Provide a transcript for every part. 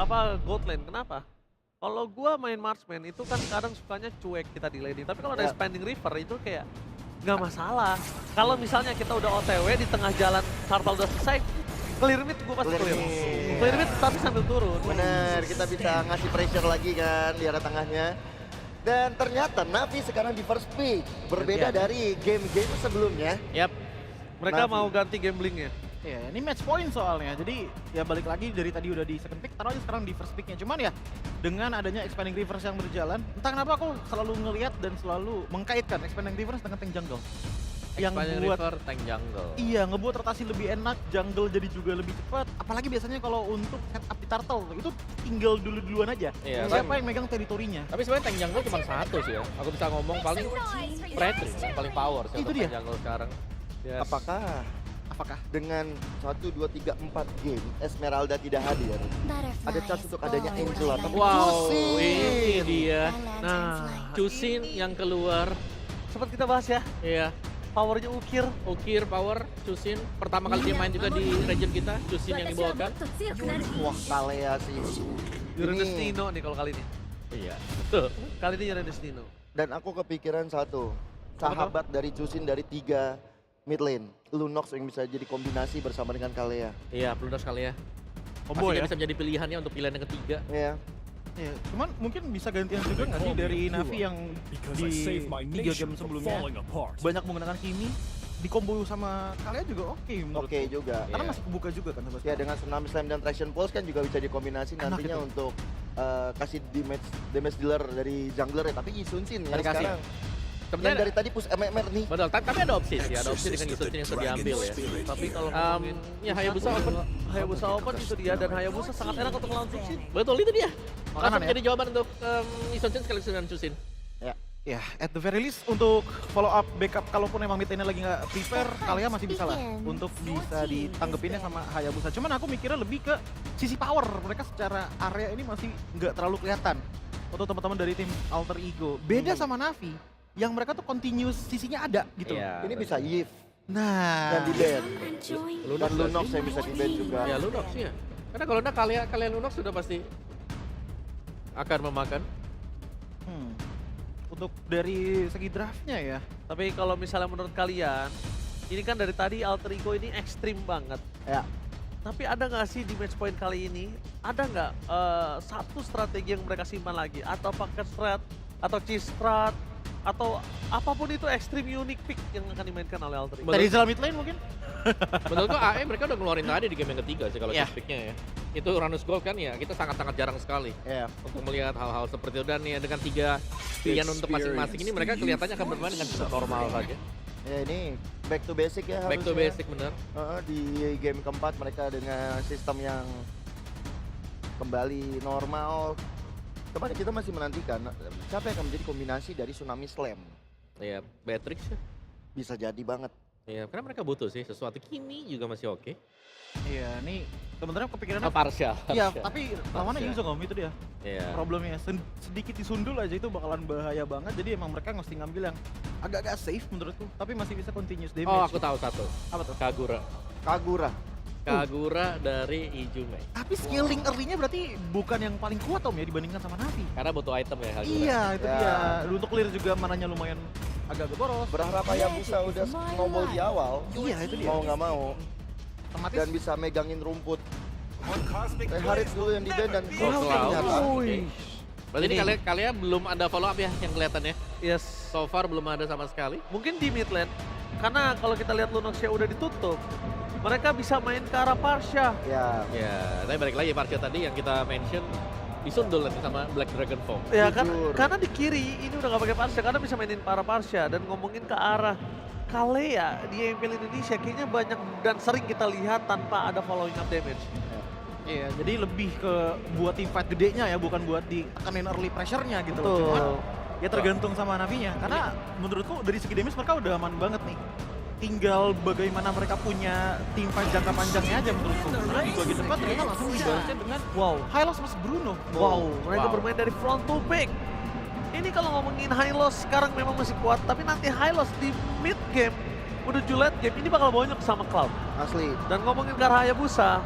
gold lane. Kenapa? Kalau gua main marksman itu kan kadang sukanya cuek kita di laning. Tapi kalau ada Expanding River itu kayak nggak masalah. Kalau misalnya kita udah OTW di tengah jalan, Turtle udah selesai, clear mid gua pasti clear. Clear mid tapi sambil turun. Bener, kita bisa ngasih pressure lagi kan di arah tengahnya. Dan ternyata Navi sekarang di first pick. Berbeda dari game-game sebelumnya. Yap. Mereka Navi. mau ganti gamblingnya. Iya, ini match point soalnya. Jadi ya balik lagi dari tadi udah di second pick, taruh aja sekarang di first picknya. Cuman ya dengan adanya Expanding Rivers yang berjalan, entah kenapa aku selalu ngelihat dan selalu mengkaitkan Expanding Rivers dengan tank jungle. Yang Expanding buat River, tank jungle. iya ngebuat rotasi lebih enak, jungle jadi juga lebih cepat. Apalagi biasanya kalau untuk setup di turtle itu tinggal duluan aja. Iya, Siapa yang megang teritorinya? Tapi sebenarnya tank jungle cuma satu sih ya. Aku bisa ngomong paling Fredrik yang paling power sih Itu untuk dia. tank jungle sekarang. Yes. Apakah Dengan 1, 2, 3, 4 game Esmeralda tidak hadir, ada chance untuk adanya Angela. Tapi Wow, Cusin. ini dia. Nah, Cusin yang keluar. sempat kita bahas ya, Iya. powernya ukir. Ukir power, Cusin. Pertama kali dia main juga di region kita, Cusin yang dibawakan. Wah, Kalea sih. Jurus Ini, Destino nih kalau kali ini. Iya. Tuh. Kali ini Jurus Destino. dan aku kepikiran satu, sahabat dari Cusin dari 3 mid lane, Lunox yang bisa jadi kombinasi bersama dengan Kalea. Iya, Plunder sekali ya. combo Pastinya ya? bisa menjadi pilihannya untuk pilihan yang ketiga. Ya, Iya, cuman mungkin bisa gantian juga nggak sih dari Navi yang di 3 game sebelumnya banyak menggunakan Kimi di combo sama kalian juga oke menurutku. oke juga. Karena Iya. masih kebuka juga kan sampai Ya sekarang. dengan Tsunami Slam dan Traction Pulse kan juga bisa dikombinasi Enak nantinya itu. untuk kasih damage dealer dari jungler ya. Tapi Isunsin ya Tadi kasih. sekarang. Sebenarnya Yang dari tadi push MMR nih. betul, tapi ada opsi sih, ada opsi dengan Cusin yang sudah diambil ya. Tapi kalau ngomongin Ya Hayabusa open. Hayabusa Open itu dia, dan Hayabusa sangat enak untuk melawan Cusin. Betul, itu dia. Makanan Langsung ya? jadi jawaban untuk Isunsin sekaligus dengan Cusin. Ya, at the very least untuk follow up backup kalaupun emang mid lane lagi nggak prepare, kalian masih bisa lah untuk bisa ditanggepinnya sama Hayabusa. Cuman aku mikirnya lebih ke sisi power. Mereka secara area ini masih nggak terlalu kelihatan untuk teman-teman dari tim Alter Ego. Beda sama Navi yang mereka tuh continuous sisinya ada gitu. Iya. Ini bisa Yves Nah, dan di ban. Lunox Dan Lunox yang bisa di ban juga. Ya Lunox ya. Karena kalau enggak kalian Lunox sudah pasti akan memakan. untuk dari segi draftnya ya, Tapi kalau misalnya menurut kalian, ini kan dari tadi Alter Ego ini ekstrim banget. Ya. Tapi ada nggak sih di match point kali ini, ada nggak satu strategi yang mereka simpan lagi? Atau paket strat, atau cheese strat, atau apapun itu ekstrim unique pick yang akan dimainkan oleh Alter Ego? dari Zala mid lane mungkin? Menurutku AE mereka udah ngeluarin tadi di game yang ketiga sih kalau Iya. picknya ya. Itu Uranus Gold kan ya, kita sangat-sangat jarang sekali Ya. untuk melihat hal-hal seperti itu. Dan ya dengan 3 pilihan untuk masing-masing ini mereka kelihatannya akan bermain dengan cukup normal saja. Ya ini back to basic ya Back to harusnya. basic bener. Di game keempat mereka dengan sistem yang kembali normal. Kemarin kita masih menantikan siapa yang akan menjadi kombinasi dari Tsunami Slam. Ya, Beatrix ya. Bisa jadi banget. Ya, karena mereka butuh sih sesuatu. Kimi juga masih oke. Iya, nih sebenarnya kepikirannya. Partial. Iya, tapi lawannya Parsial. Yuzong Om itu dia. Iya. Problemnya sedikit disundul aja itu bakalan bahaya banget. Jadi emang mereka mesti ngambil yang agak-agak safe menurutku, tapi masih bisa continuous damage. Oh, aku tahu satu. Apa tuh? Kagura. Kagura dari Ijume. Tapi scaling early-nya berarti bukan yang paling kuat Om ya dibandingkan sama Navi. Karena butuh item ya Kagura. Iya, itu Ya. dia. Untuk clear juga mananya lumayan agak boros. Berharap Hayabusa udah snowball di awal. Iya, itu dia. Mau nggak mau. Otomatis Dan bisa megangin rumput. Harit dulu yang di ban dan Wow, ternyata. Oke. Berarti ini kalian belum ada follow up ya yang kelihatan ya? Yes. So far belum ada sama sekali. Mungkin di mid lane, karena kalau kita lihat Lunoxia udah ditutup, mereka bisa main ke arah Parsha. Ya, Ya, tapi balik lagi Parcio tadi yang kita mention disundul nanti sama Black Dragon Form. Ya kan, Jujur. karena di kiri ini udah gak pakai Parsha, karena bisa mainin ke arah Parsha. Dan ngomongin ke arah Kalea di MPL Indonesia, kayaknya banyak dan sering kita lihat tanpa ada following up damage. iya, jadi lebih ke buat team fight gedenya ya, bukan buat ditekanin early pressure-nya gitu loh. Betul. Cuman ya tergantung sama Navinya. Karena menurutku dari segi damage mereka udah aman banget nih. Tinggal bagaimana mereka punya team fight jangka panjangnya aja menurutku. Karena di bagian depan ternyata langsung dibalasnya dengan Wow, Hylos mas Bruno. wow, mereka Wow. bermain dari front to back. Ini kalau ngomongin Hylos sekarang memang masih kuat, tapi nanti Hylos di mid game menuju late game ini bakal banyak sama Cloud. asli. Dan ngomongin ke arah Hayabusa,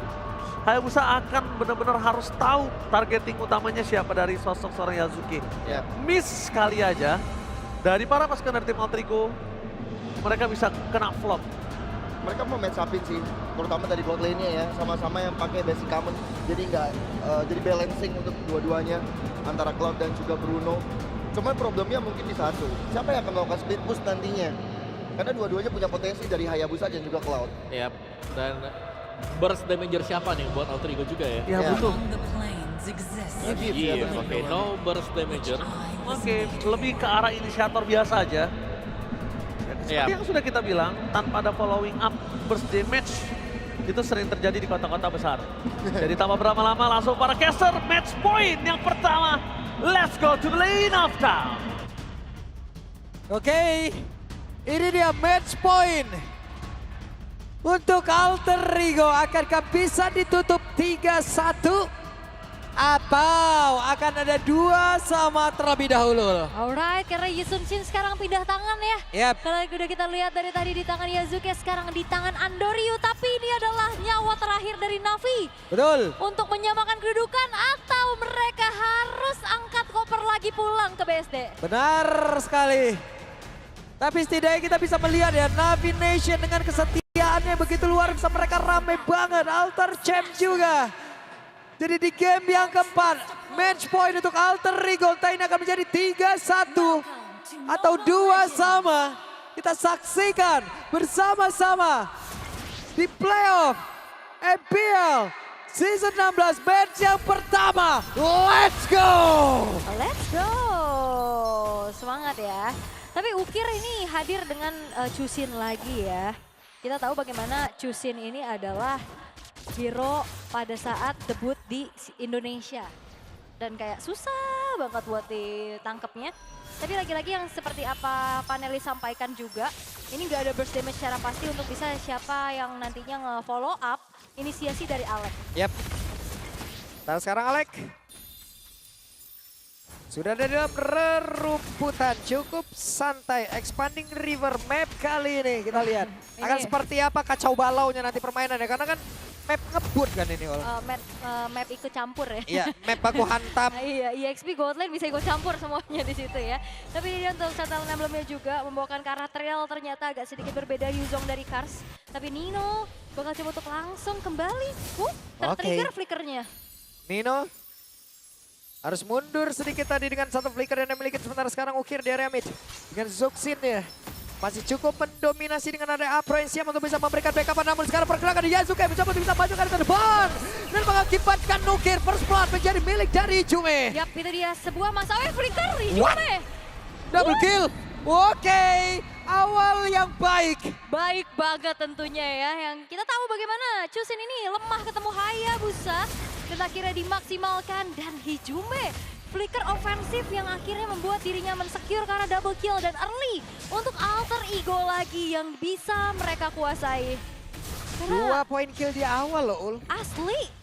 Hayabusa akan benar-benar harus tahu targeting utamanya siapa dari sosok seorang Yazuki. Ya. Miss sekali aja dari para pasukan dari tim Altrigo, mereka bisa kena flop. Mereka mau match upin sih, terutama dari bot lane-nya ya, sama-sama yang pakai basic common. Jadi nggak jadi balancing untuk dua-duanya antara Cloud dan juga Bruno. Cuma problemnya mungkin di satu, siapa yang akan melakukan split push nantinya? Karena dua-duanya punya potensi dari Hayabusa dan juga Cloud. Yap, dan burst damager siapa nih buat Altrigo juga ya? Ya, Ya. butuh. Gibbs ya, Iya, betul. oke, no burst damager. Oke, lebih ke arah inisiator biasa aja. Iya. Seperti yang sudah kita bilang, tanpa ada following up burst damage, itu sering terjadi di kota-kota besar. Jadi tanpa berlama-lama langsung para caster, match point yang pertama. Let's go to the lane of town. Oke, ini dia match point. Untuk Altrigo, akankah bisa ditutup 3-1? Atau akan ada 2-2 terlebih dahulu? Alright, karena Yisun Shin sekarang pindah tangan ya. Yap. Kalau udah kita lihat dari tadi di tangan Yazuki, sekarang di tangan Andoryu. Tapi ini adalah nyawa terakhir dari Navi. Betul. Untuk menyamakan kedudukan atau mereka harus angkat koper lagi pulang ke BSD. Benar sekali. Tapi setidaknya kita bisa melihat ya, Navi Nation dengan kesetiaannya begitu luar biasa. Mereka rame banget, Alter Champ juga. Jadi di game yang keempat, match point untuk Altrigo. Ini akan menjadi 3-1 atau 2-2. Kita saksikan bersama-sama di playoff MPL Season 16 match yang pertama. Let's go! Let's go! Semangat ya. Tapi Ukir ini hadir dengan Chusin lagi ya. Kita tahu bagaimana Chusin ini adalah hero pada saat debut di Indonesia. Dan kayak susah banget buat ditangkepnya. Tapi lagi-lagi yang seperti apa panelis sampaikan juga, ini nggak ada burst damage secara pasti untuk bisa siapa yang nantinya nge-follow up inisiasi dari Alek. Yap. Tahu sekarang Alek. Sudah ada dalam rerumputan, cukup santai. Expanding River map kali ini kita lihat. Akan Ini. seperti apa kacau balaunya nanti permainannya. Karena kan map ngebut kan ini Ol. Map ikut campur ya. Iya, map baku hantam. Nah, iya, EXP Gold Lane bisa ikut campur semuanya di situ ya. Tapi ini untuk Sentinel Emblemnya juga membawakan ke arah trail ternyata agak sedikit berbeda Yuzong dari Kars. Tapi Nino bakal coba untuk langsung kembali. Tertrigger flickernya. Nino harus mundur sedikit tadi dengan satu flicker yang dimiliki, sementara sekarang Ukir di area mid. Dengan Zuxin ya. Masih cukup mendominasi dengan ada Apro yang siap untuk bisa memberikan backup, namun sekarang pergerakan di Yazuki mencoba untuk bisa maju ke depan. Dan mengakibatkan Ukir first blood menjadi milik dari Jume. Yap, itu dia sebuah masa flicker Jume. Double kill. Oke, awal yang baik. Baik banget tentunya ya. Yang kita tahu bagaimana Chusin ini lemah ketemu Hayabusa. Dan akhirnya dimaksimalkan dan Hijume. Flicker ofensif yang akhirnya membuat dirinya mensecure karena double kill dan early untuk alter ego lagi yang bisa mereka kuasai. 2 poin kill di awal loh Ul. Asli.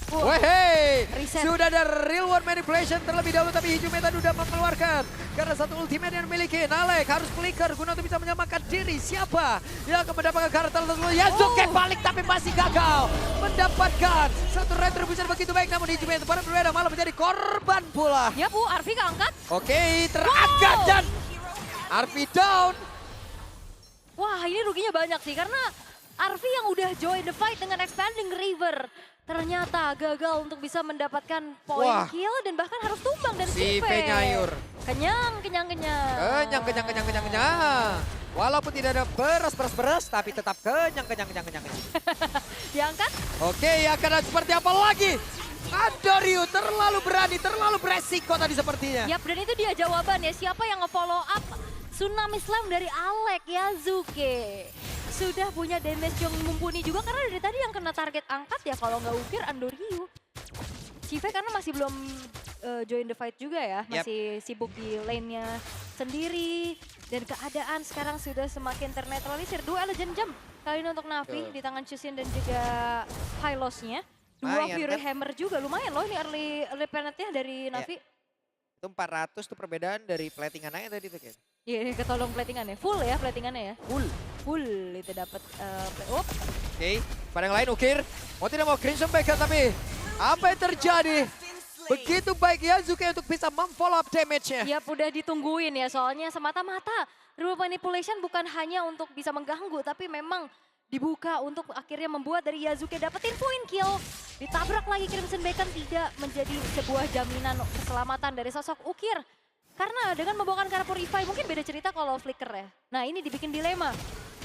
Wehey, Reset. sudah ada real world manipulation terlebih dahulu, tapi Hijume tadi udah mengeluarkan. Karena satu ultimate yang dimiliki, Nalek harus flicker guna untuk bisa menyamakan diri. Siapa yang akan mendapatkan karakter tersebut? Yazuki balik tapi masih gagal mendapatkan satu retribution begitu baik. Namun Hijume yang tempat berbeda malah menjadi korban pula. Ya Bu, Arvi keangkat. Oke, terangkat dan Arvi down. Wah, ini ruginya banyak sih karena Arvi yang udah join the fight dengan Expanding River ternyata gagal untuk bisa mendapatkan poin Wah. kill dan bahkan harus tumbang dan Si Sipe. penyayur. Kenyang. Kenyang. Walaupun tidak ada beres, tapi tetap kenyang. Diangkat. Oke, akan ada seperti apa lagi? Andoryu terlalu berani, terlalu beresiko tadi sepertinya. Yap, dan itu dia jawabannya. Siapa yang nge-follow up Tsunami Slam dari Alek Yazuki. Sudah punya damage yang mumpuni juga karena dari tadi yang kena target angkat ya kalau nggak Ukir Andoryu. Cive karena masih belum join the fight juga ya, masih sibuk di lane-nya sendiri. Dan keadaan sekarang sudah semakin ternetralisir. 2 Legend Jump kali ini untuk Navi di tangan Chusin dan juga Hylos-nya. 2 Lumayan, Fury kan? Hammer juga, lumayan loh ini early planet-nya dari Navi. Itu 400 tuh perbedaan dari platingan aja tadi tuh kan. Iya, ketolong platingannya. Full ya platingannya ya. Full. Full itu dapat Oke, pada yang lain Ukir. Mau tidak mau Crimson Backup tapi apa yang terjadi? Begitu baik Yazuke untuk bisa memfollow up damage-nya. Yap, udah ditungguin ya soalnya semata-mata Rule Manipulation bukan hanya untuk bisa mengganggu tapi memang dibuka untuk akhirnya membuat dari Yazuke dapetin point kill. Ditabrak lagi Crimson Bacon tidak menjadi sebuah jaminan keselamatan dari sosok Ukir. Karena dengan membawakan Kara Purify mungkin beda cerita kalau Flicker ya. Nah ini dibikin dilema.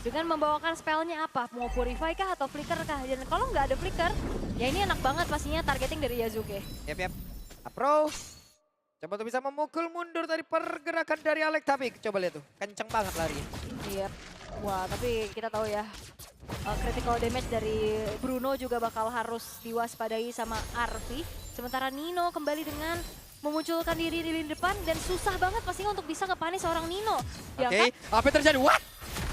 Dengan membawakan spellnya apa? Mau Purify kah atau Flicker kah? Dan kalau nggak ada Flicker, ya ini enak banget pastinya targeting dari Yazuke. Yap. Apro. Coba tuh bisa memukul mundur tadi pergerakan dari Alex tapi coba lihat tuh. Kenceng banget lari. Iya. Wah tapi kita tahu ya. Critical damage dari Bruno juga bakal harus diwaspadai sama Arvi. Sementara Nino kembali dengan memunculkan diri di lini depan dan susah banget pastinya untuk bisa ngepanis seorang Nino. Oke, apa yang terjadi? What?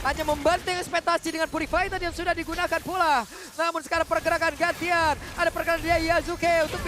Hanya membanting ekspektasi dengan Purify tadi yang sudah digunakan pula. Namun sekarang pergerakan gantian. Ada pergerakan dia Yazuke untuk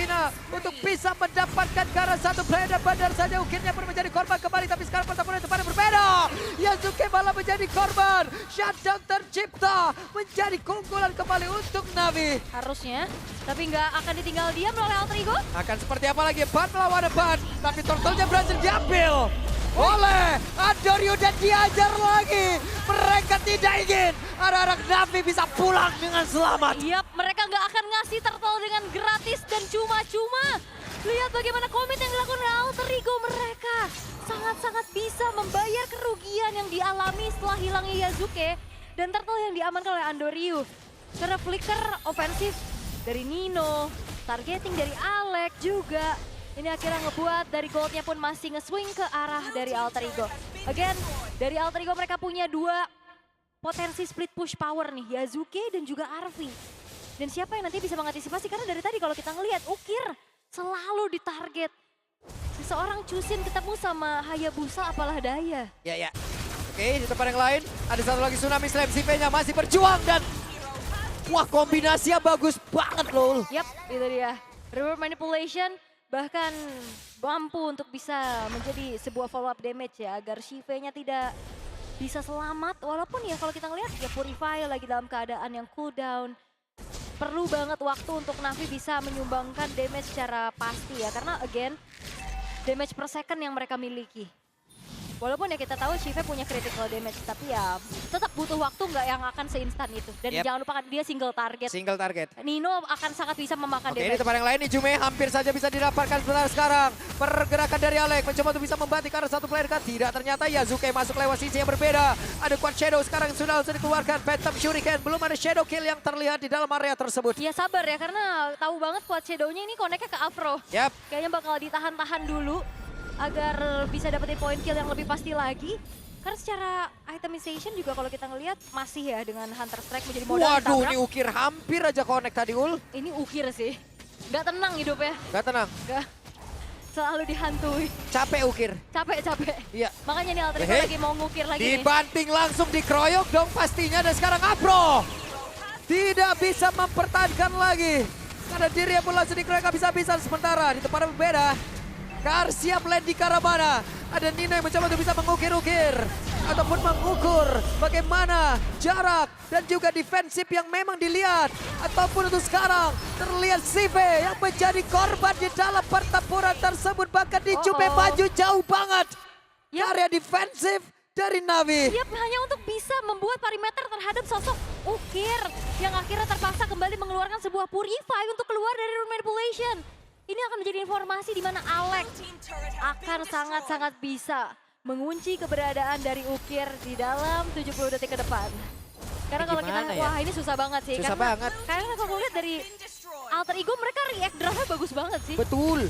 untuk bisa mendapatkan ke arah satu player dan benar saja Ukirnya pun menjadi korban kembali. Tapi sekarang pertempuran tempatnya berbeda. Yazuke malah menjadi korban. Shutdown tercipta. Menjadi keunggulan kembali untuk Navi. Harusnya, tapi nggak akan ditinggal diam oleh Alter Ego. Akan seperti apa lagi? Ban melawan ban. Tapi turtle-nya berhasil diambil oleh Adorio dan diajar lagi. Mereka tidak ingin anak-anak Navi bisa pulang dengan selamat. Yap, mereka nggak akan ngasih turtle dengan gratis dan cuma-cuma. Lihat bagaimana komit yang dilakukan oleh Alter Ego mereka. Sangat-sangat bisa membayar kerugian yang dialami setelah hilangnya Yazuke. Dan turtle yang diamankan oleh Andoryu. Karena flicker ofensif dari Nino, targeting dari Alex juga. Ini akhirnya ngebuat dari goldnya pun masih nge-swing ke arah dari Alter Ego. Again, dari Alter Ego mereka punya dua potensi split push power nih, Yazuke dan juga Arvi. Dan siapa yang nanti bisa mengantisipasi, karena dari tadi kalau kita ngelihat Ukir selalu ditarget. Seseorang Chusin ketemu sama Hayabusa apalah daya. Ya. Oke, di tempat yang lain ada satu lagi Tsunami Slam, Sipe-nya masih berjuang dan wah kombinasinya bagus banget loh. Yap, itu dia. River Manipulation bahkan mampu untuk bisa menjadi sebuah follow up damage ya, agar Shive-nya tidak bisa selamat. Walaupun ya kalau kita ngelihat ya Purify lagi dalam keadaan yang cooldown. Perlu banget waktu untuk Navi bisa menyumbangkan damage secara pasti ya, karena again damage per second yang mereka miliki. Walaupun ya kita tahu Shive punya critical damage, tapi ya tetap butuh waktu nggak yang akan seinstan itu. Dan Yep. jangan lupakan dia single target. Single target. Nino akan sangat bisa memakan Oke, damage. ini tempat yang lain nih Jume hampir saja bisa didapatkan sekarang. Pergerakan dari Alex mencoba untuk bisa membanting ke arah satu player kan. Tidak, ternyata Yazuke masuk lewat sisi yang berbeda. Ada Quad Shadow sekarang yang sudah dikeluarkan. Phantom Shuriken, belum ada Shadow Kill yang terlihat di dalam area tersebut. Ya sabar ya, karena tahu banget Quad Shadow-nya ini connect-nya ke Afro. Yap. Kayaknya bakal ditahan-tahan dulu agar bisa dapetin point kill yang lebih pasti lagi. Karena secara itemization juga kalau kita ngelihat masih ya dengan Hunter Strike menjadi modal Waduh, ditabrak. ini Ukir hampir aja connect tadi Ul. Ini Ukir sih. Nggak tenang hidupnya. Gak tenang, Nggak. Selalu dihantui. capek Ukir. Capek-capek. Iya. Makanya nih Alter Ego Hei. lagi mau ngukir lagi nih. Dibanting langsung dikeroyok dong pastinya dan sekarang Afro tidak bisa mempertahankan lagi. Karena dirinya pun langsung dikeroyok habis-habisan sementara di tempat yang berbeda. Kar siap land di Karamana. Ada Nino yang mencoba untuk bisa mengukir-ukir. Ataupun mengukur bagaimana jarak dan juga defensif yang memang dilihat. Ataupun untuk sekarang terlihat Sive yang menjadi korban di dalam pertempuran tersebut. Bahkan dicume maju jauh banget. Yap. Area defensif dari Navi. Yap, hanya untuk bisa membuat perimeter terhadap sosok Ukir yang akhirnya terpaksa kembali mengeluarkan sebuah Purify untuk keluar dari Rune Manipulation. Ini akan menjadi informasi di mana Alex akan sangat-sangat bisa mengunci keberadaan dari Ukir di dalam 70 detik ke depan. Karena kalau kita, Gimana ya? wah ini susah banget sih. Susah karena, banget. Karena kalau lihat dari Alter Ego mereka react draftnya bagus banget sih. Betul.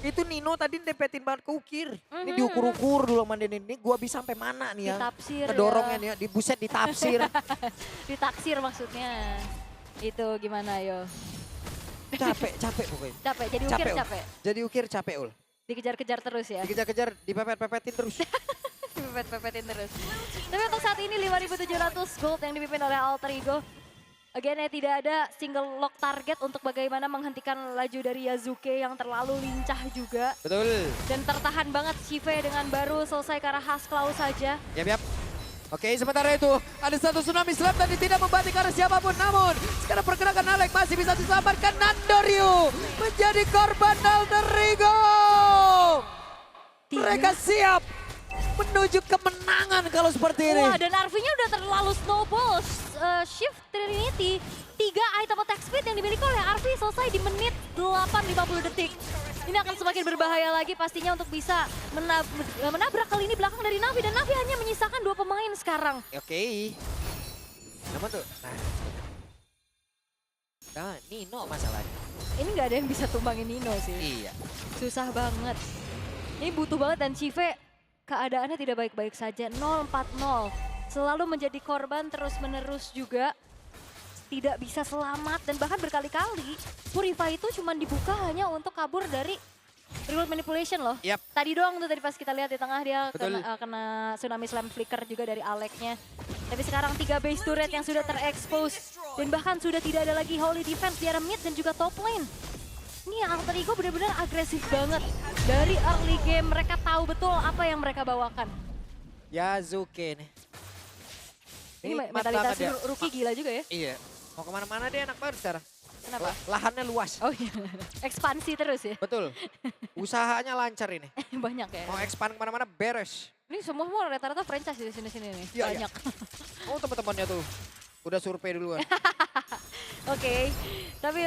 Itu Nino tadi nempetin banget ke Ukir. Ini Mhm. diukur-ukur dulu sama Denen. Ini gua bisa sampai mana nih ya. Ditafsir Kedorongnya ya. nih ya, dibuset ditafsir. Ditaksir maksudnya. Itu gimana yo? capek pokoknya. Capek, jadi Ukir Ul. capek. Jadi Ukir capek Ul. Dikejar-kejar terus ya. Dikejar-kejar, dipepet-pepetin terus. Pepet-pepetin terus. Tapi untuk saat ini 5.700 gold yang dipimpin oleh Alter Ego. Again ya tidak ada single lock target untuk bagaimana menghentikan laju dari Yazuke yang terlalu lincah juga. Betul. Dan tertahan banget Shive dengan baru selesai ke arah Hasklaw saja. Yap. Oke, sementara itu ada satu tsunami slam tadi tidak membanting arah siapapun. Namun sekarang pergerakan Alek masih bisa diselamatkan. Nandoryu menjadi korban Alter Ego. Mereka siap menuju kemenangan kalau seperti ini. Wah, dan RV-nya udah terlalu snowball. Shift Trinity, 3 item attack speed yang dimiliki oleh RV selesai di menit 8.50 detik. Ini akan semakin berbahaya lagi pastinya untuk bisa menabrak kali ini belakang dari Navi. Dan Navi hanya menyisakan 2 pemain sekarang. Oke. Namun tuh, nah Nino masalahnya. Ini nggak ada yang bisa tumbangin Nino sih. Iya. Susah banget. Ini butuh banget dan Chive keadaannya tidak baik-baik saja. 0-4-0. Selalu menjadi korban terus-menerus juga. Tidak bisa selamat dan bahkan berkali-kali Purify itu cuma dibuka hanya untuk kabur dari remote manipulation loh. Yap. Tadi doang tuh tadi pas kita lihat di tengah dia Betul. kena tsunami slam flicker juga dari Aleknya. Tapi sekarang 3 base turret yang sudah terekspos dan bahkan sudah tidak ada lagi holy defense di arah mid dan juga top lane. Ini Alter Ego benar-benar agresif banget. Dari early game mereka tahu betul apa yang mereka bawakan. Yazuke nih. Ini mata mentalitas dia. rookie gila juga ya. Iya. Mau kemana-mana dia enak banget sekarang. Kenapa? Lahannya luas. Oh iya, ekspansi terus ya. Betul. Usahanya lancar ini. Banyak ya. Mau expand kemana-mana beres. Ini semua rata-rata franchise di sini-sini nih. Iya, Banyak. Oh teman-temannya tuh. Udah survei duluan. Oke, tapi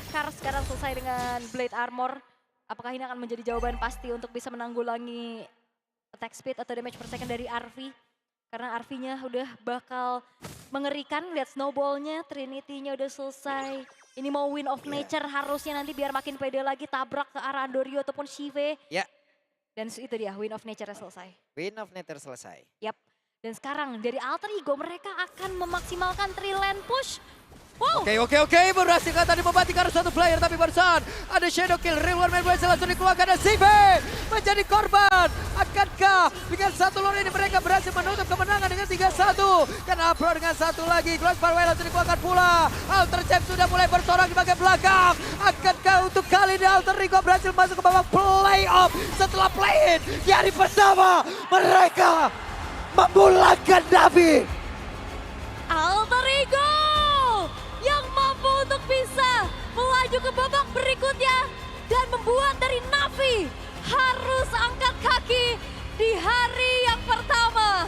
Kar sekarang selesai dengan Blade Armor. Apakah ini akan menjadi jawaban pasti untuk bisa menanggulangi attack speed atau damage per second dari RV? Karena RV-nya udah bakal mengerikan, lihat snowball-nya, Trinity-nya udah selesai. Ini mau Win of Nature harusnya nanti biar makin pede lagi tabrak ke arah Andoryu ataupun Shive. Ya. Dan itu dia, Win of Nature selesai. Win of Nether selesai. Yap. Dan sekarang dari Alter Ego mereka akan memaksimalkan 3 lane push. Wow. Oke. Berhasil kan tadi membanting satu player tapi barusan ada shadow kill. Real One Man Blaze langsung dikeluarkan dan Shive menjadi korban. Akankah dengan satu lore ini mereka berhasil menutup kemenangan dengan 3-1. Karena Afro dengan satu lagi. Close Farewell langsung dikeluarkan pula. Alter Champ sudah mulai bersorak di bagian belakang. Akankah untuk kali ini Alter Ego berhasil masuk ke babak playoff. Setelah play-in di hari pertama mereka membulatkan Navi. Alter Ego yang mampu untuk bisa melaju ke babak berikutnya dan membuat dari Navi harus angkat kaki di hari yang pertama.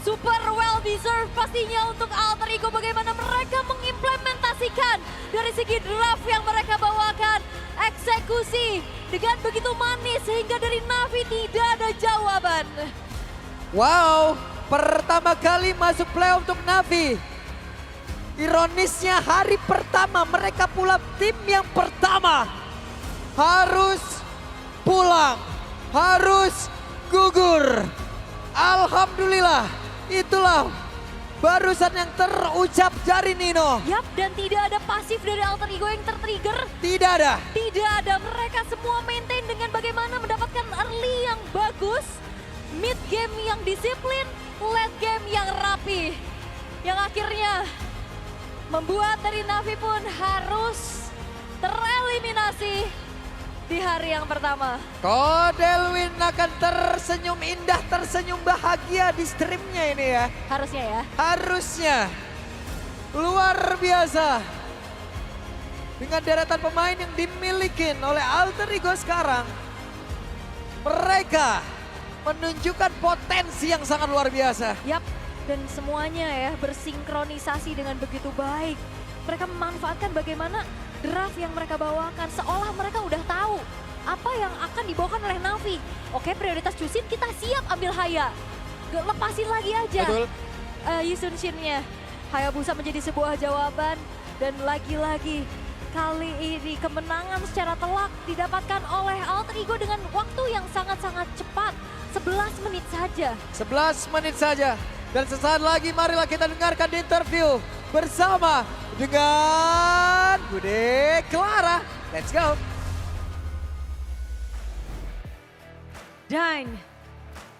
Super well deserved pastinya untuk Alter Ego bagaimana mereka mengimplementasikan dari segi draft yang mereka bawakan. Eksekusi dengan begitu manis sehingga dari Navi tidak ada jawaban. Wow, pertama kali masuk playoff untuk Navi. Ironisnya hari pertama mereka pula tim yang pertama harus pulang, harus gugur. Alhamdulillah, itulah barusan yang terucap dari Nino. Yap, dan tidak ada pasif dari Alter Ego yang tertrigger. Tidak ada. Tidak ada, mereka semua maintain dengan bagaimana mendapatkan early yang bagus, mid game yang disiplin, late game yang rapi. Yang akhirnya membuat dari Navi pun harus tereliminasi di hari yang pertama. Kodelwin akan tersenyum indah, tersenyum bahagia di streamnya ini ya. Harusnya ya. Harusnya. Luar biasa. Dengan deretan pemain yang dimiliki oleh Alter Ego sekarang. Mereka menunjukkan potensi yang sangat luar biasa. Yap, dan semuanya ya bersinkronisasi dengan begitu baik. Mereka memanfaatkan bagaimana draft yang mereka bawakan. Seolah mereka udah tahu apa yang akan dibawakan oleh Navi. Oke, prioritas Chusin kita siap ambil Haya. Lepasin lagi aja. Betul. Yisun Shin-nya. Hayabusa menjadi sebuah jawaban. Dan lagi-lagi kali ini kemenangan secara telak didapatkan oleh Alter Ego dengan waktu yang sangat-sangat cepat. 11 menit saja. 11 menit saja. Dan sesaat lagi marilah kita dengarkan di interview bersama dengan Bude Clara. Let's go. Dan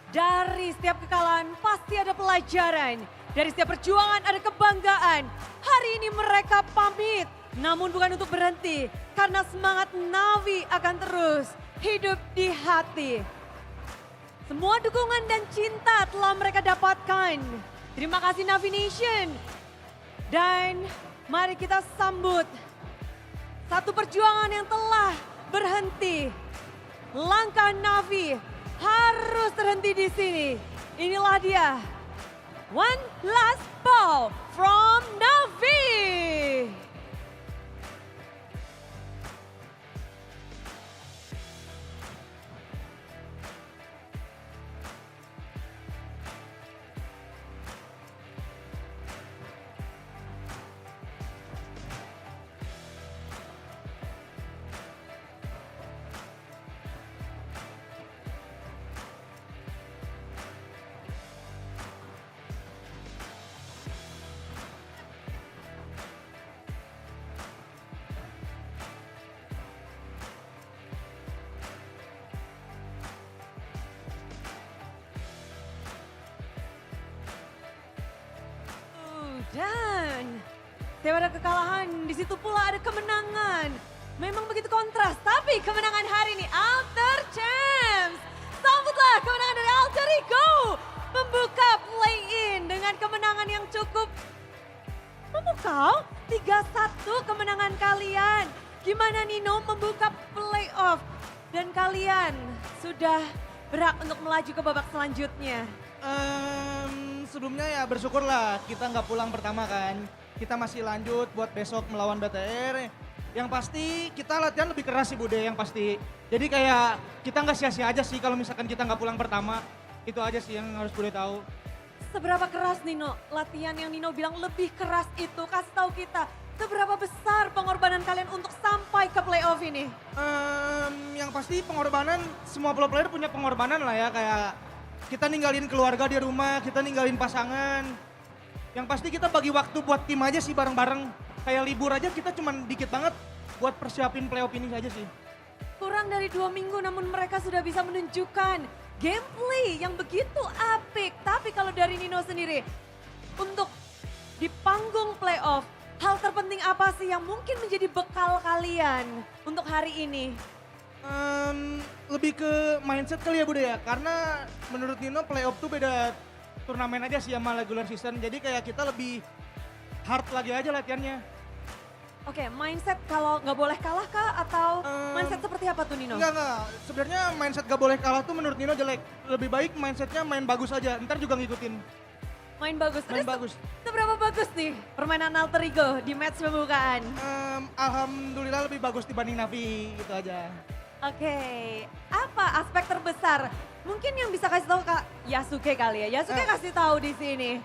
dari setiap kekalahan pasti ada pelajaran. Dari setiap perjuangan ada kebanggaan. Hari ini mereka pamit. Namun bukan untuk berhenti. Karena semangat Navi akan terus hidup di hati. Semua dukungan dan cinta telah mereka dapatkan. Terima kasih Navi Nation. Dan mari kita sambut satu perjuangan yang telah berhenti. Langkah Navi harus terhenti di sini. Inilah dia. One last ball from Navi. Dan daripada kekalahan, di situ pula ada kemenangan. Memang begitu kontras, tapi kemenangan hari ini Alter Champs. Sambutlah kemenangan dari Alter Ego. Membuka play-in dengan kemenangan yang cukup memukau. 3-1 kemenangan kalian. Gimana Nino membuka playoff dan kalian sudah berhak untuk melaju ke babak selanjutnya? Sebelumnya ya bersyukurlah kita nggak pulang pertama kan. Kita masih lanjut buat besok melawan BTR. Yang pasti kita latihan lebih keras sih Bude yang pasti. Jadi kayak kita nggak sia-sia aja sih kalau misalkan kita nggak pulang pertama. Itu aja sih yang harus Bude tahu. Seberapa keras Nino? Latihan yang Nino bilang lebih keras itu, kasih tahu kita. Seberapa besar pengorbanan kalian untuk sampai ke playoff ini? Yang pasti pengorbanan, semua player punya pengorbanan lah ya. Kayak kita ninggalin keluarga di rumah, kita ninggalin pasangan. Yang pasti kita bagi waktu buat tim aja sih bareng-bareng. Kayak libur aja kita cuman dikit banget buat persiapin playoff ini aja sih. Kurang dari 2 minggu namun mereka sudah bisa menunjukkan gameplay yang begitu apik. Tapi kalau dari Nino sendiri, untuk di panggung playoff, hal terpenting apa sih yang mungkin menjadi bekal kalian untuk hari ini? Lebih ke mindset kali ya Bude ya. Karena menurut Nino playoff tuh beda turnamen aja sih sama regular season. Jadi kayak kita lebih hard lagi aja latihannya. Oke, mindset kalau nggak boleh kalah kah atau mindset seperti apa tuh Nino? Enggak. Sebenarnya mindset gak boleh kalah tuh menurut Nino jelek. Lebih baik mindsetnya main bagus aja. Ntar juga ngikutin. Main bagus. Main Terus bagus. Seberapa bagus nih permainan Alter Ego di match pembukaan? Alhamdulillah lebih bagus dibanding Navi gitu aja. Oke, apa aspek terbesar? Mungkin yang bisa kasih tahu Kak Yasuke kali ya. Yasuke kasih tahu di sini.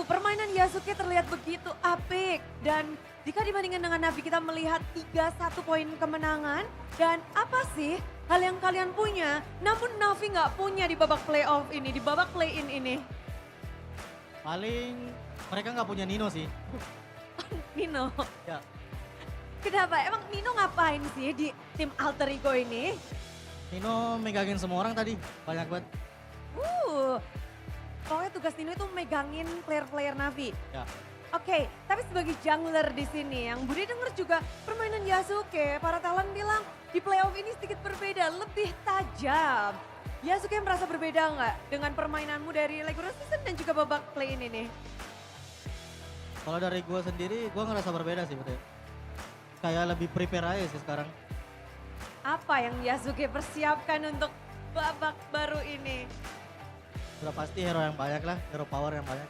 Permainan Yasuke terlihat begitu apik dan jika dibandingkan dengan Navi kita melihat 3-1 poin kemenangan dan apa sih hal yang kalian punya namun Navi nggak punya di babak playoff ini, di babak play-in ini? Paling mereka nggak punya Nino sih. Nino. Ya. Kenapa? Emang Nino ngapain sih di tim Alter Ego ini? Nino megangin semua orang tadi, banyak banget. Pokoknya tugas Nino itu megangin player-player Navi. Ya. Oke, tapi sebagai jungler di sini yang Budi denger juga permainan Yasuke, para talent bilang di playoff ini sedikit berbeda, lebih tajam. Yasuke merasa berbeda nggak dengan permainanmu dari regular season dan juga babak play-in ini? Kalau dari gue sendiri, gue ngerasa berbeda sih betul. Kayak lebih prepare aja sih sekarang. Apa yang Yasuke persiapkan untuk babak baru ini? Udah pasti hero yang banyak lah, hero power yang banyak.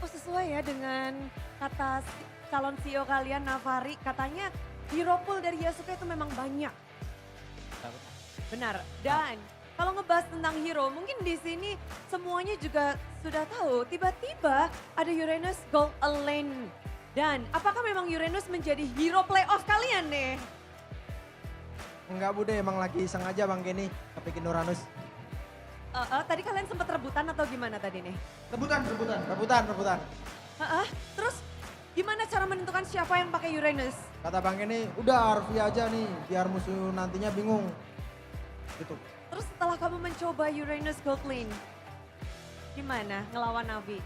Oh sesuai ya dengan kata calon CEO kalian Navari, katanya hero pool dari Yasuke itu memang banyak. Benar. Dan kalau ngebahas tentang hero, mungkin di sini semuanya juga sudah tahu. Tiba-tiba ada Uranus Gold Lane. Dan apakah memang Uranus menjadi hero playoff kalian nih? Enggak Bude, emang lagi iseng aja Bang Kenny kepikin Uranus. Tadi kalian sempat rebutan atau gimana tadi nih? Rebutan. Terus gimana cara menentukan siapa yang pakai Uranus? Kata Bang Kenny, udah Arvi aja nih biar musuh nantinya bingung. Gitu. Terus setelah kamu mencoba Uranus Gold Lane, gimana ngelawan Navi?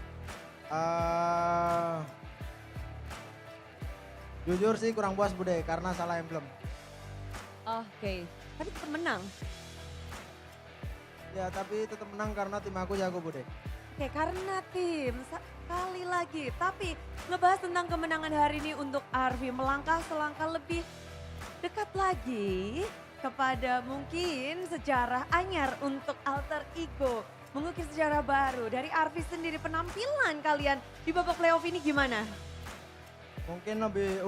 Jujur sih kurang puas Bude karena salah emblem. Oke, tapi tetap menang. Ya tapi tetap menang karena tim aku jago Bude. Oke, karena tim sekali lagi. Tapi ngebahas tentang kemenangan hari ini untuk Arvi melangkah selangkah lebih dekat lagi kepada mungkin sejarah anyar untuk Alter Ego. Mengukir sejarah baru dari Arvi sendiri, penampilan kalian di babak playoff ini gimana? Mungkin lebih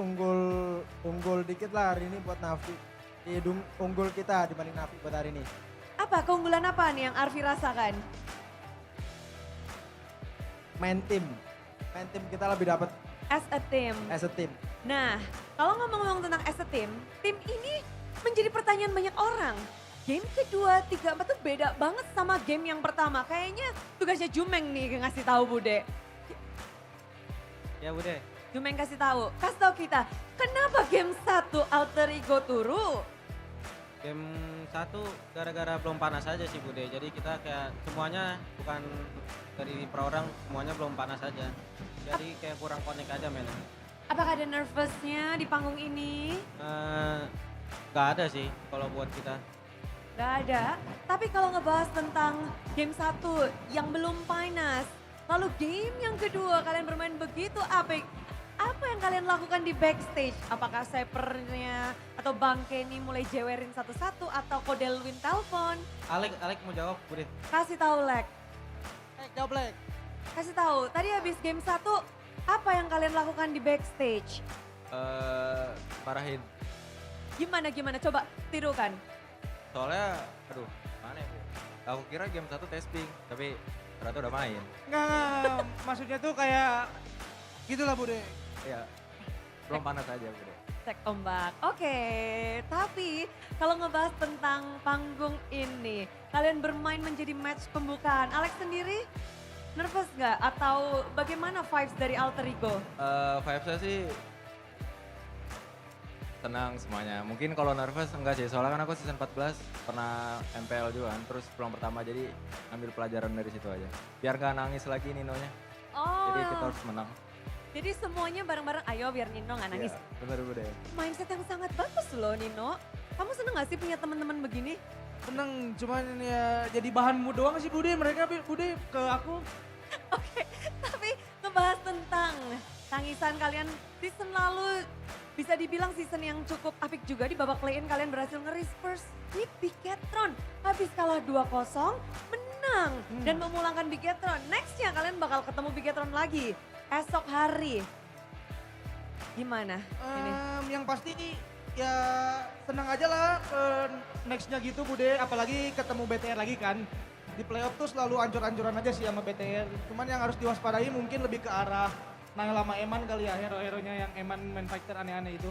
unggul dikit lah hari ini buat Navi. Unggul kita dibanding Navi buat hari ini. Apa keunggulan apa nih yang Arvi rasakan? Main tim kita lebih dapat As a team. as a team. Nah, kalau ngomong-ngomong tentang as a team ini menjadi pertanyaan banyak orang. Game kedua, 3, 4 tuh beda banget sama game yang pertama. Kayaknya tugasnya Jumeng nih ngasih tahu Bude. Ya Bude. Jumeng kasih tahu kita, kenapa game 1 Alter Ego turu? Game 1 gara-gara belum panas aja sih Bude. Jadi kita kayak semuanya bukan dari per orang, semuanya belum panas aja. Jadi kayak kurang connect aja mainnya. Apakah ada nervousnya di panggung ini? Gak ada sih kalau buat kita. Gak ada. Tapi kalau ngebahas tentang game 1 yang belum panas, lalu game yang kedua kalian bermain begitu apik. Apa yang kalian lakukan di backstage? Apakah Cyphernya atau Bang Kenny mulai jewerin satu-satu atau Kodelwin telepon? Alek mau jawab Bude. Kasih tahu Lek. Jawab Lek. Kasih tahu. Tadi habis game 1 apa yang kalian lakukan di backstage? Marahin. Gimana? Coba tirukan. Soalnya, aduh, mana ya? Aku kira game 1 testing, tapi ternyata udah main. Nggak, maksudnya tuh kayak gitulah Bude. Ya, belum panas aja bro. Cek ombak. Oke, tapi kalau ngebahas tentang panggung ini, kalian bermain menjadi match pembukaan. Alex sendiri nervous nggak? Atau bagaimana vibes dari Alter Ego? Vibes-nya sih tenang semuanya. Mungkin kalau nervous enggak sih, soalnya kan aku season 14 pernah MPL juga kan, terus pulang pertama jadi ambil pelajaran dari situ aja. Biar gak nangis lagi Ninonya, Oh, jadi kita harus menang. jadi semuanya bareng-bareng, ayo biar Nino nggak nangis. Ya, bener Bude. Mindset yang sangat bagus loh Nino. Kamu seneng gak sih punya teman-teman begini? Seneng, cuman ya jadi bahanmu doang sih Bude. Mereka Bude ke aku. Oke, tapi ngebahas tentang tangisan kalian season lalu, bisa dibilang season yang cukup apik juga. Di babak play-in kalian berhasil nge-reverse sweep Bigetron. Habis kalah 2-0, menang dan memulangkan Bigetron. Nextnya kalian bakal ketemu Bigetron lagi esok hari. Gimana ini? Yang pasti ya senang aja lah nextnya gitu Bude. Apalagi ketemu BTR lagi kan. Di playoff tuh selalu ancur-ancuran aja sih sama BTR. Cuman yang harus diwaspadai mungkin lebih ke arah Nail sama Eman kali ya. Hero-heronya yang Eman main fighter aneh-aneh itu.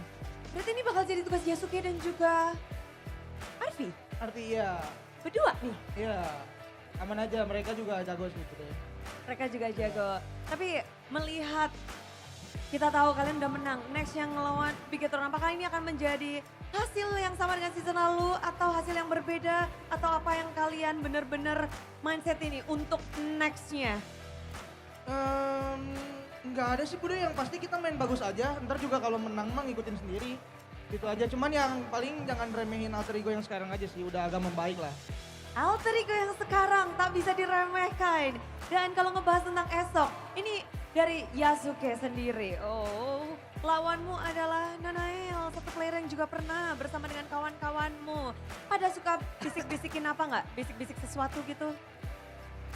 Berarti ini bakal jadi tugas Yasuke dan juga Arvi? Arti iya. Berdua nih? Iya. Aman aja, mereka juga jago sih Bude. Mereka juga jago. Tapi melihat kita tahu kalian udah menang. Next yang ngelawan Bigetron, apakah ini akan menjadi hasil yang sama dengan season lalu atau hasil yang berbeda? Atau apa yang kalian bener-bener mindset ini untuk nextnya? Nggak ada sih Bude, yang pasti kita main bagus aja. Ntar juga kalau menang mah ngikutin sendiri. Gitu aja, cuman yang paling jangan remehin Alter Ego yang sekarang aja sih, udah agak membaik lah. Alter Ego yang sekarang tak bisa diremehkan. Dan kalau ngebahas tentang esok, ini dari Yasuke sendiri. Oh, lawanmu adalah Nanael, satu player yang juga pernah bersama dengan kawan-kawanmu. Pada suka bisik-bisikin apa nggak? Bisik-bisik sesuatu gitu?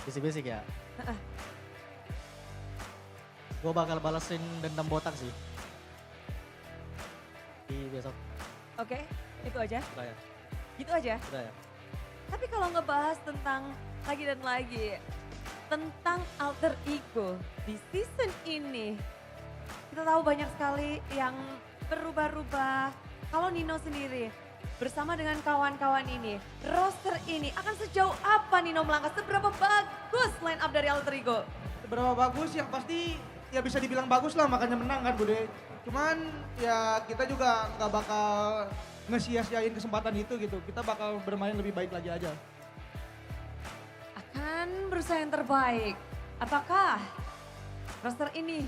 Bisik-bisik ya. Gue bakal balesin dendam botak sih. Di besok. Oke, itu aja? Udah ya. Gitu aja? Udah ya. Tapi kalau ngebahas tentang lagi dan lagi, tentang Alter Ego di season ini, kita tahu banyak sekali yang berubah-ubah. Kalau Nino sendiri bersama dengan kawan-kawan ini, roster ini akan sejauh apa Nino melangkah? Seberapa bagus line up dari Alter Ego? Seberapa bagus, yang pasti ya bisa dibilang bagus lah, makanya menang kan Bude. Cuman ya kita juga nggak bakal nge-sia-siain kesempatan itu gitu. Kita bakal bermain lebih baik lagi aja. Akan berusaha yang terbaik. Apakah roster ini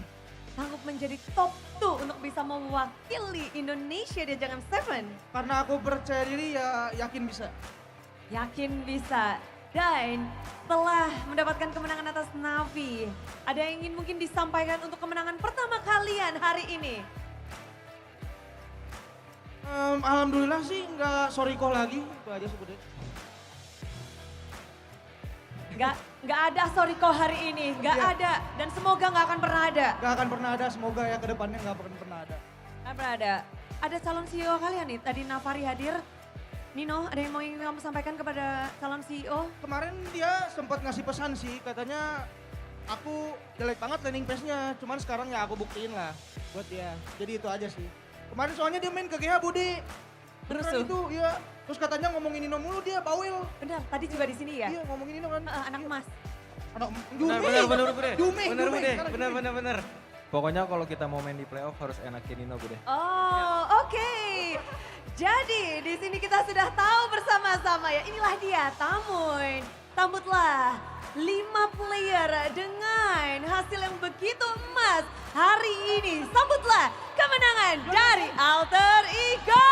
sanggup menjadi top 2 untuk bisa mewakili Indonesia di ajang M7? Karena aku percaya diri ya yakin bisa. Yakin bisa. Dan setelah mendapatkan kemenangan atas Navi, ada yang ingin mungkin disampaikan untuk kemenangan pertama kalian hari ini? Alhamdulillah sih nggak sorry-koh lagi, itu aja sebenarnya. Nggak ada sorry kok hari ini, nggak Iya. ada. Dan semoga nggak akan pernah ada. Nggak akan pernah ada, semoga ya ke depannya nggak akan pernah ada. Nggak pernah ada. Ada calon CEO kalian nih, tadi Navari hadir. Nino, ada yang mau ingin kamu sampaikan kepada calon CEO? Kemarin dia sempat ngasih pesan sih, katanya aku jelek banget landing page-nya, cuman sekarang ya aku buktiin lah buat dia. Jadi itu aja sih. Kemarin soalnya dia main ke GH Budi. Beneran Rusuh. itu, iya. Terus katanya ngomongin Nino mulu dia bawel. Benar, tadi juga di sini ya? Iya ngomongin Nino kan. Anak emas. Anak Benar, Bude. Jume, Benar. Pokoknya kalau kita mau main di playoff harus enakin Nino, Bude. Oh, oke. Jadi di sini kita sudah tahu bersama-sama ya. Inilah dia Tamun. Sambutlah 5 player dengan hasil yang begitu emas hari ini. Sambutlah kemenangan dari Alter Ego.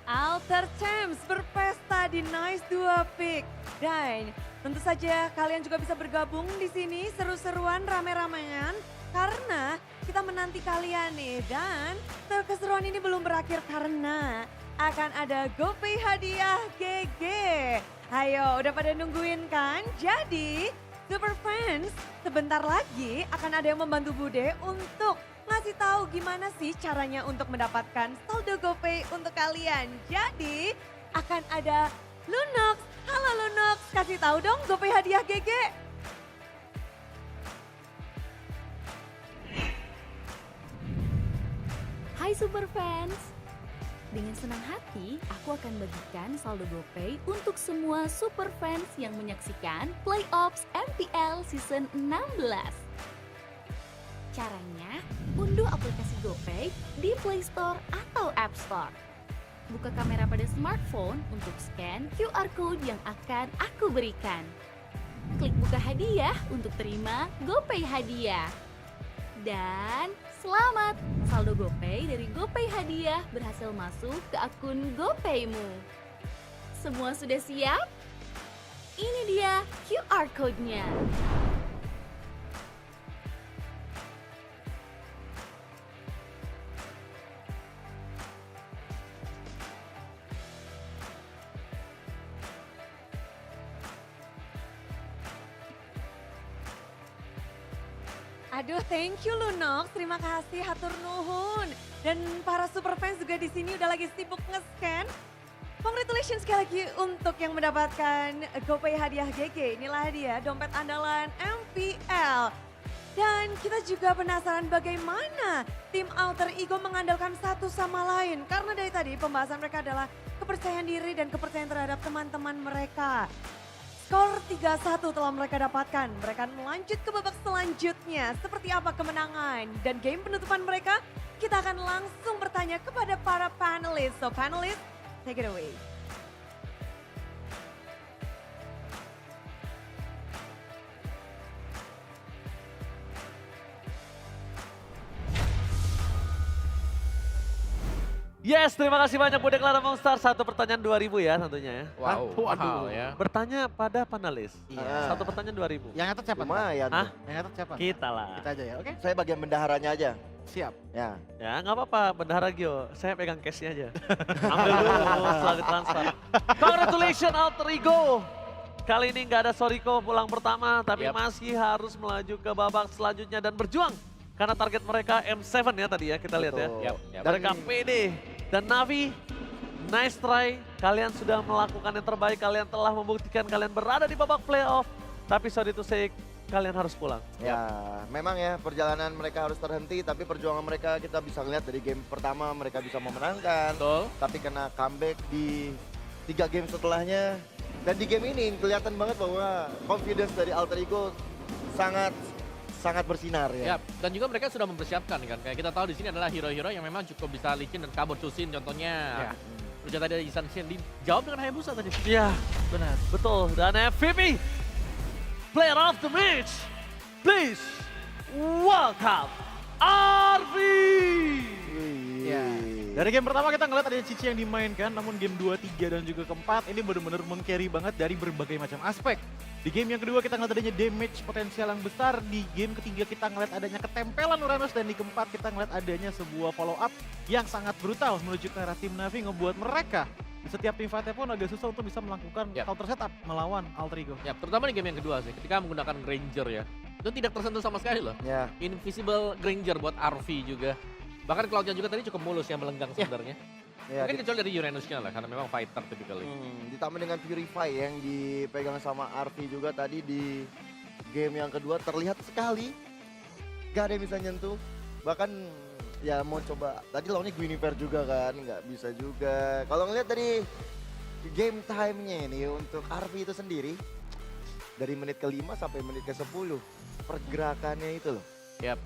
Alter Champs berpesta di Nice 2 Pick. Dan tentu saja kalian juga bisa bergabung di sini seru-seruan rame-ramean karena kita menanti kalian nih. Dan keseruan ini belum berakhir karena akan ada GoPay hadiah GG. Ayo udah pada nungguin kan? Jadi Super Fans sebentar lagi akan ada yang membantu Bude untuk ngasih tahu gimana sih caranya untuk mendapatkan saldo GoPay untuk kalian. Jadi akan ada Lunox. Halo Lunox, kasih tahu dong GoPay hadiah GG. Hai Super Fans. Dengan senang hati, aku akan bagikan saldo GoPay untuk semua Super Fans yang menyaksikan Playoffs MPL Season 16. Caranya, unduh aplikasi GoPay di Play Store atau App Store. Buka kamera pada smartphone untuk scan QR Code yang akan aku berikan. Klik buka hadiah untuk terima GoPay hadiah. Dan selamat, saldo GoPay dari GoPay hadiah berhasil masuk ke akun GoPaymu. Semua sudah siap? Ini dia QR Code-nya. Aduh, thank you Lunox. Terima kasih, hatur nuhun. Dan para super fans juga di sini udah lagi sibuk nge-scan. Congratulations sekali lagi untuk yang mendapatkan GoPay hadiah GG. Inilah dia dompet andalan MPL. Dan kita juga penasaran bagaimana tim Alter Ego mengandalkan satu sama lain. Karena dari tadi pembahasan mereka adalah kepercayaan diri dan kepercayaan terhadap teman-teman mereka. Skor 3-1 telah mereka dapatkan. Mereka melanjut ke babak selanjutnya. Seperti apa kemenangan dan game penutupan mereka? Kita akan langsung bertanya kepada para panelis. So panelis, take it away. Yes, terima kasih banyak Bude Clara Monster. Satu pertanyaan 2.000 ya tentunya ya. Wow, mahal ya. Bertanya pada panelis. Iya. Satu pertanyaan 2.000. Yang nyatet siapa? Lumayan. Hah? Yang nyatet siapa? Kita lah. Kita aja ya, oke? Saya bagian bendaharanya aja. Siap. Ya. Ya nggak apa-apa, Bendahara Gio. Saya pegang cashnya aja. Ambil dulu setelah ditransfer. Congratulations Alter Ego. Kali ini nggak ada Soriko pulang pertama, tapi masih harus melaju ke babak selanjutnya dan berjuang. Karena target mereka M7 ya tadi ya, kita lihat ya. Betul. Mereka PD dan Navi Nice try, kalian sudah melakukan yang terbaik, kalian telah membuktikan kalian berada di babak playoff. Tapi sorry to say, kalian harus pulang. Ya, memang ya perjalanan mereka harus terhenti, tapi perjuangan mereka kita bisa lihat dari game pertama mereka bisa memenangkan. Betul. Tapi kena comeback di 3 game setelahnya. Dan di game ini kelihatan banget bahwa confidence dari Alter Ego sangat bersinar ya. Ya, dan juga mereka sudah mempersiapkan kan. Kayak kita tahu di sini adalah hero-hero yang memang cukup bisa licin dan kabur cusin contohnya. Udah tadi ada Isan Shen dijawab dengan Hayabusa tadi. Iya, benar. Betul. Dan MVP, player of the match, please welcome Arvi. Ya. Dari game pertama kita ngeliat ada Cici yang dimainkan, namun game 2, 3, dan juga keempat ini benar-benar meng-carry banget dari berbagai macam aspek. Di game yang kedua kita ngeliat adanya damage potensial yang besar, di game ketiga kita ngeliat adanya ketempelan Uranus, dan di keempat kita ngeliat adanya sebuah follow up yang sangat brutal menuju ke arah tim Navi, ngebuat mereka di setiap tim fight pun agak susah untuk bisa melakukan counter setup melawan Alter Ego. Ya, terutama di game yang kedua sih, ketika menggunakan Granger ya. Itu tidak tersentuh sama sekali loh. Ya. Invisible Granger buat RV juga. Bahkan Cloud-nya juga tadi cukup mulus yang melenggang sebenarnya. Ya, Mungkin kecuali dari Uranus-nya lah, karena memang fighter typically. Ditambah dengan Purify yang dipegang sama Arvi juga tadi di game yang kedua terlihat sekali. Gak ada yang bisa nyentuh. Bahkan ya mau coba, tadi lawannya Guinevere juga kan, nggak bisa juga. Kalau ngeliat dari game time-nya ini untuk Arvi itu sendiri, dari menit ke-5 sampai menit ke-10, pergerakannya itu loh. Yap.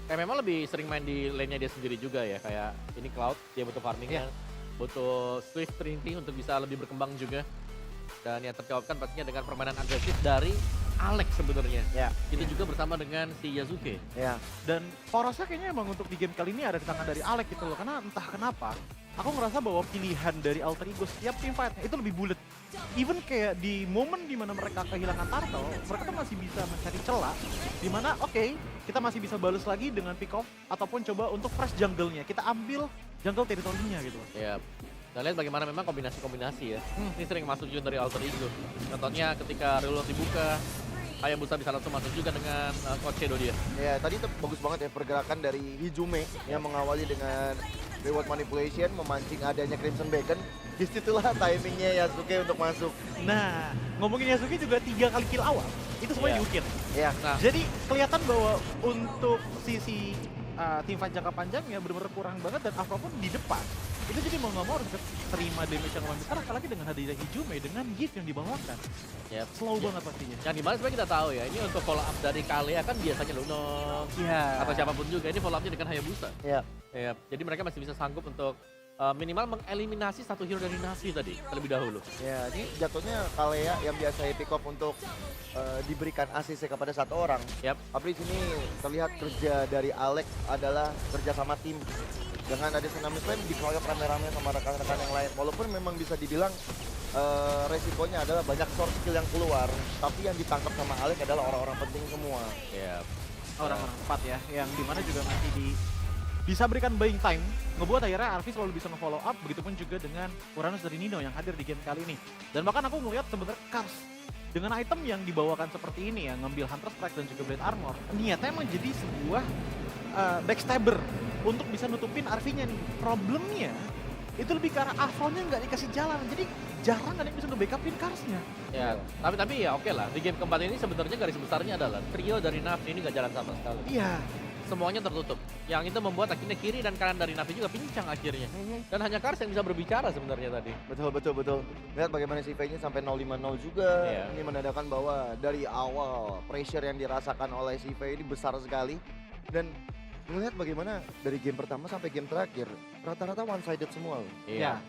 Kayak memang lebih sering main di lane-nya dia sendiri juga ya. Kayak ini Cloud, dia butuh farming-nya. Butuh Swift Trinity untuk bisa lebih berkembang juga. Dan yang terjawabkan pastinya dengan permainan agresif dari Alex sebenarnya. Ya. Itu juga bersama dengan si Yasuke. Ya. Dan porosnya kayaknya emang untuk di game kali ini ada di tangan dari Alex gitu loh. Karena entah kenapa, aku ngerasa bahwa pilihan dari Alter Ego setiap team fight itu lebih bulat. Even kayak di momen dimana mereka kehilangan turtle, mereka tuh masih bisa mencari celah. Dimana oke, kita masih bisa balas lagi dengan pick off ataupun coba untuk fresh jungle-nya. Kita ambil jungle teritorinya gitu. Ya. Dan lihat bagaimana memang kombinasi-kombinasi ya. Ini sering masuk juga dari Alter Ego. Contohnya ketika reload dibuka, Hayabusa bisa langsung masuk juga dengan Coach Shadow dia. Ya, tadi itu bagus banget ya pergerakan dari Hijume yang mengawali dengan reward manipulation, memancing adanya Crimson Beacon. Disitulah timingnya Yasuke untuk masuk. Nah, ngomongin Yasuke juga 3 kali kill awal, itu semua Yukin. Ya. Nah, Jadi kelihatan bahwa untuk sisi tim fight jangka panjangnya benar-benar kurang banget, dan apapun di depan itu jadi mau nggak mau harus terima damage yang lumayan besar, apalagi dengan hadirnya Hijume dengan gift yang dibawakan. Yep. Slow banget pastinya. yang dimana sebenarnya kita tahu ya, ini untuk follow up dari Kalea kan biasanya Lunox atau siapapun juga, ini follow upnya dengan Hayabusa. Ya. Ya, jadi mereka masih bisa sanggup untuk minimal mengeliminasi satu hero dari Navi tadi terlebih dahulu. Ya, ini jatuhnya Kalea yang biasa pick up untuk diberikan ACC kepada satu orang. Yap. Tapi di sini terlihat kerja dari Alex adalah kerja sama tim. Dengan ada Tsunami Slam dikeroyok rame-rame sama rekan-rekan yang lain. Walaupun memang bisa dibilang resikonya adalah banyak source skill yang keluar, tapi yang ditangkap sama Alex adalah orang-orang penting semua. Ya. Orang-orang tepat ya, yang dimana juga masih bisa berikan buying time, ngebuat akhirnya Arvi selalu bisa nge-follow up, begitupun juga dengan Uranus dari Nino yang hadir di game kali ini. Dan bahkan aku ngeliat sebenarnya Kars dengan item yang dibawakan seperti ini ya, ngambil Hunter Strike dan juga Blade Armor, niatnya emang jadi sebuah backstabber untuk bisa nutupin Arvi-nya nih. Problemnya itu lebih ke arah Afro-nya nggak dikasih jalan, jadi jarang ada yang bisa nge-backupin Kars-nya. Ya, tapi ya oke lah. Di game keempat ini sebenarnya garis besarnya adalah trio dari Navi ini nggak jalan sama sekali. Iya. Semuanya tertutup. Yang itu membuat akhirnya kiri dan kanan dari Navi juga pincang akhirnya. Dan hanya Kars yang bisa berbicara sebenarnya tadi. Betul. Lihat bagaimana CV-nya sampai 050 juga. Iya. Ini menandakan bahwa dari awal pressure yang dirasakan oleh CV ini besar sekali. Dan melihat bagaimana dari game pertama sampai game terakhir, rata-rata one-sided semua loh. Iya.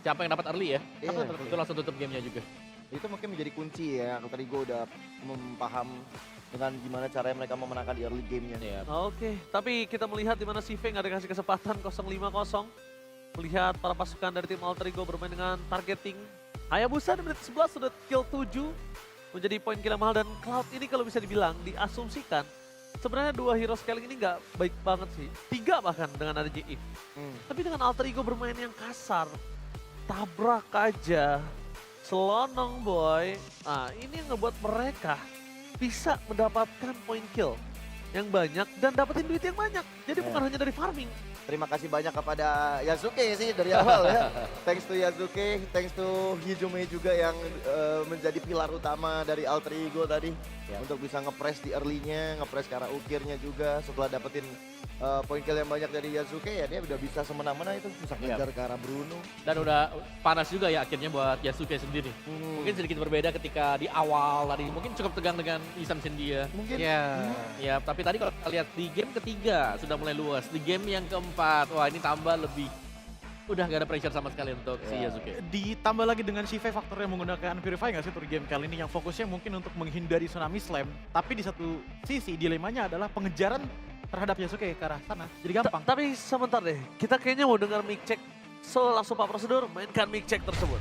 Siapa yang dapat early ya? Iya. Itu langsung tutup gamenya juga. Itu mungkin menjadi kunci ya. Tadi gue udah memaham dengan gimana caranya mereka memenangkan di early game-nya. Iya. Oke, tapi kita melihat di mana CV nggak dikasih kesempatan 050. Melihat para pasukan dari tim Alter Ego bermain dengan targeting. Hayabusa di menit 11 sudah kill 7. Menjadi poin kill yang mahal, dan Cloud ini kalau bisa dibilang diasumsikan sebenarnya 2 hero scaling ini nggak baik banget sih. 3 bahkan dengan ada JI. Tapi dengan Alter Ego bermain yang kasar, tabrak aja, selonong boy. Nah, ini yang ngebuat mereka bisa mendapatkan point kill. yang banyak dan dapetin duit yang banyak. Jadi bukan hanya dari farming. Terima kasih banyak kepada Yasuke sih dari awal ya. Thanks to Yasuke, thanks to Hijome juga yang menjadi pilar utama dari Alter Ego tadi. Untuk bisa nge-press di early-nya, nge-press ke arah ukirnya juga. Setelah dapetin poin kill yang banyak dari Yasuke ya dia udah bisa semena-mena itu. Bisa ngejar ke arah Bruno. Dan udah panas juga ya akhirnya buat Yasuke sendiri. Mungkin sedikit berbeda ketika di awal tadi. Mungkin cukup tegang dengan Isam Shindia. Mungkin. Ya, tapi tadi kalau kita lihat di game ketiga sudah mulai luas. Di game yang keempat, wah ini tambah lebih. Udah gak ada pressure sama sekali untuk si Yasuke. Ditambah lagi dengan Shive faktornya menggunakan Purify nggak sih untuk game kali ini yang fokusnya mungkin untuk menghindari Tsunami Slam. Tapi di satu sisi dilemanya adalah pengejaran terhadap Yasuke ke arah sana. Jadi gampang. Tapi sebentar deh, kita kayaknya mau dengar mic check. So langsung Pak Prosedur mainkan mic check tersebut.